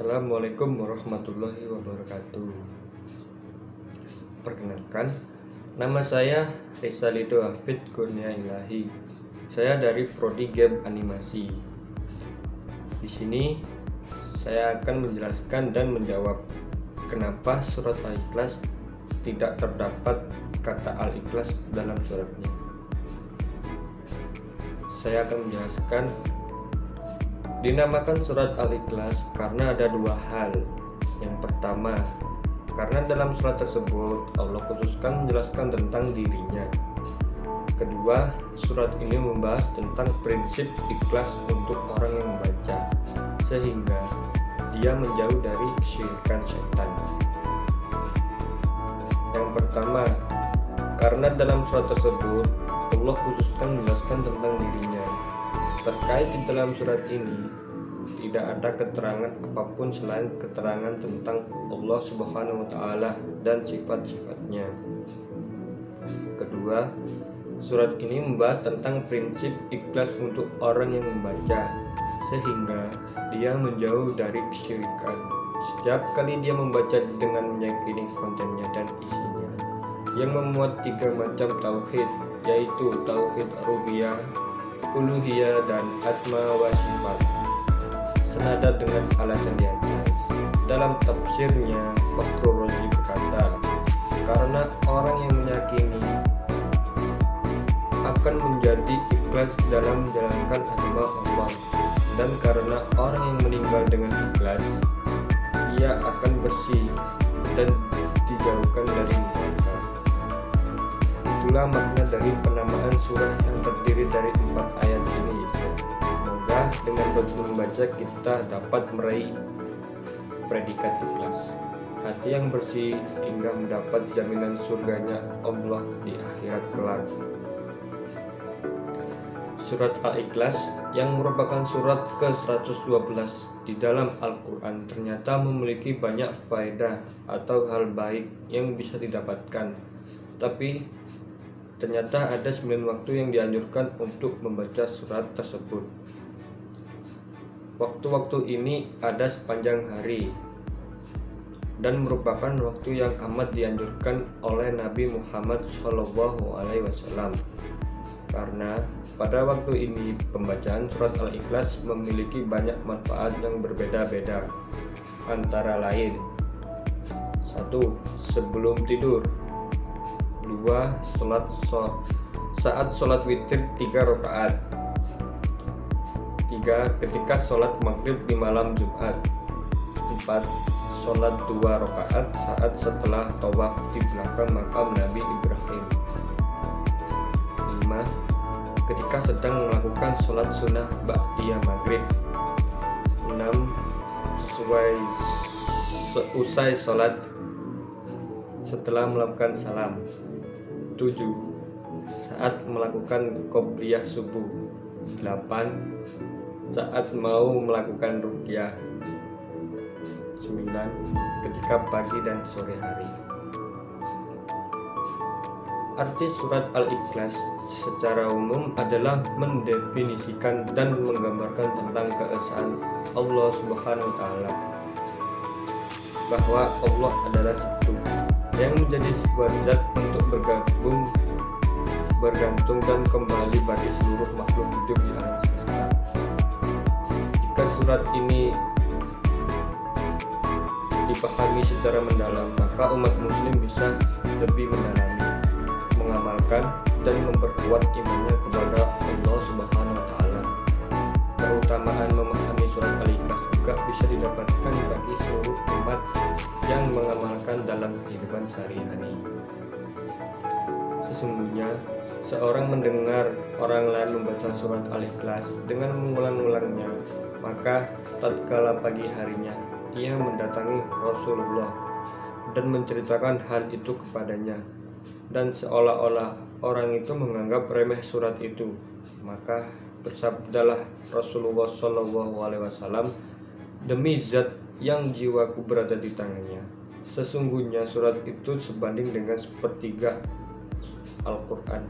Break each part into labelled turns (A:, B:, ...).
A: Assalamualaikum warahmatullahi wabarakatuh. Perkenalkan, nama saya Rizalido Hafid Kurnia Ilahi. Saya dari Prodi Game Animasi. Di sini saya akan menjelaskan dan menjawab kenapa surat Al-Ikhlas tidak terdapat kata Al-Ikhlas dalam suratnya. Saya akan menjelaskan. Dinamakan surat Al-Ikhlas karena ada dua hal. Yang pertama, karena dalam surat tersebut Allah khususkan menjelaskan tentang dirinya. Kedua, surat ini membahas tentang prinsip ikhlas untuk orang yang membaca, sehingga dia menjauh dari kesyirikan setan. Yang pertama, karena dalam surat tersebut Allah khususkan menjelaskan tentang dirinya. Terkait di dalam surat ini tidak ada keterangan apapun selain keterangan tentang Allah Subhanahu wa Ta'ala dan sifat-sifatnya. Kedua, surat ini membahas tentang prinsip ikhlas untuk orang yang membaca, sehingga dia menjauh dari kesyirikan. Setiap kali dia membaca dengan meyakini kontennya dan isinya, yang memuat tiga macam tauhid, yaitu tauhid rububiyah, uluhiyah, dan asma wa sifat. Senada dengan alasan di atas, dalam tafsirnya Fakhrur Razi berkata, karena orang yang meyakini akan menjadi ikhlas dalam menjalankan agama Allah, dan karena orang yang meninggal dengan ikhlas, ia akan bersih dan dijauhkan dari neraka. Itulah makna dari penamaan surah yang terdiri dari 4 ayat ini. Semoga dengan terus membaca kita dapat meraih predikat ikhlas, hati yang bersih hingga mendapat jaminan surganya Allah di akhirat kelak. Surat Al-Ikhlas yang merupakan surat ke-112 di dalam Al-Quran ternyata memiliki banyak faedah atau hal baik yang bisa didapatkan. Tapi ternyata ada 9 waktu yang dianjurkan untuk membaca surat tersebut. Waktu-waktu ini ada sepanjang hari dan merupakan waktu yang amat dianjurkan oleh Nabi Muhammad SAW. Karena pada waktu ini pembacaan surat Al-Ikhlas memiliki banyak manfaat yang berbeda-beda. Antara lain: 1. Sebelum tidur. 2. Saat sholat witir 3 rakaat. 3. Ketika sholat maghrib di malam Jumat. 4. Sholat 2 rakaat saat setelah tawaf di belakang makam Nabi Ibrahim. 5. Ketika sedang melakukan sholat sunnah ba'diyah maghrib. 6. Usai sholat setelah melakukan salam. 7. Saat melakukan qobliyah subuh. 8. Saat mau melakukan ruqyah. 9. Ketika pagi dan sore hari. Arti surat Al-Ikhlas secara umum adalah mendefinisikan dan menggambarkan tentang keesaan Allah Subhanahu wa Ta'ala, bahwa Allah adalah satu yang menjadi sebuah zat untuk bergantung dan kembali bagi seluruh makhluk hidup di alam semesta. Jika surat ini dipahami secara mendalam, maka umat muslim bisa lebih mendalami, mengamalkan, dan memperkuat imannya kepada Allah Subhanahu wa Ta'ala. Keutamaan memahami surat Al-Ikhlas juga bisa didapatkan bagi seluruh umat yang mengamalkan dalam kehidupan sehari-hari. Sesungguhnya seorang mendengar orang lain membaca surat Al-Ikhlas dengan mengulang-ulangnya, maka tatkala pagi harinya ia mendatangi Rasulullah dan menceritakan hal itu kepadanya, dan seolah-olah orang itu menganggap remeh surat itu, maka bersabdalah Rasulullah SAW, demi zat yang jiwaku berada di tangannya, sesungguhnya surat itu sebanding dengan 1/3 Al-Quran.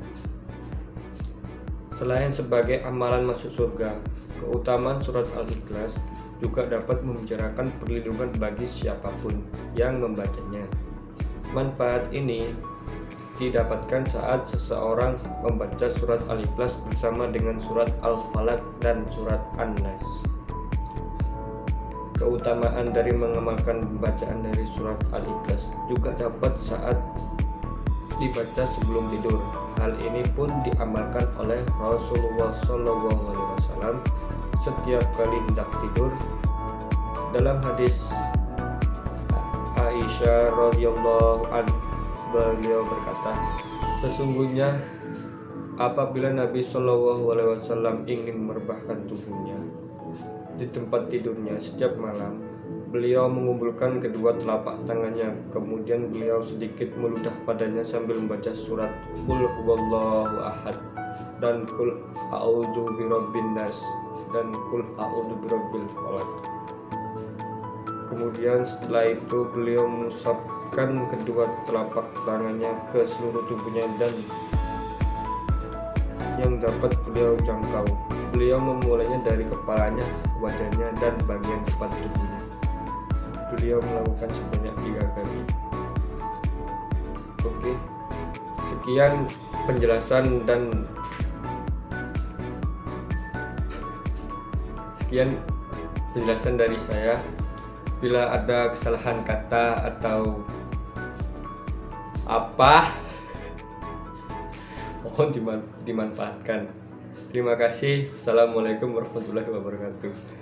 A: Selain sebagai amalan masuk surga, keutamaan surat Al-Ikhlas juga dapat membicarakan perlindungan bagi siapapun yang membacanya. Manfaat ini didapatkan saat seseorang membaca surat Al-Ikhlas bersama dengan surat Al-Falaq dan surat An-Nas. Keutamaan dari mengamalkan bacaan dari surat Al-Ikhlas juga dapat saat dibaca sebelum tidur. Hal ini pun diamalkan oleh Rasulullah SAW setiap kali hendak tidur. Dalam hadis Aisyah radhiyallahu anha, beliau berkata, sesungguhnya apabila Nabi SAW ingin merebahkan tubuhnya di tempat tidurnya setiap malam, beliau mengumpulkan kedua telapak tangannya, kemudian beliau sedikit meludah padanya sambil membaca surat Qul huwallahu ahad dan Qul a'udzu birabbin nas dan Qul a'udzu birabbil falaq. Kemudian setelah itu beliau mengusapkan kedua telapak tangannya ke seluruh tubuhnya dan yang dapat beliau jangkau. Beliau memulainya dari kepalanya, wajahnya, dan bagian depan tubuhnya. Beliau melakukan sebanyak 3 kali. Oke, sekian penjelasan dari saya. Bila ada kesalahan kata atau apa, mohon dimanfaatkan. Terima kasih. Assalamualaikum warahmatullahi wabarakatuh.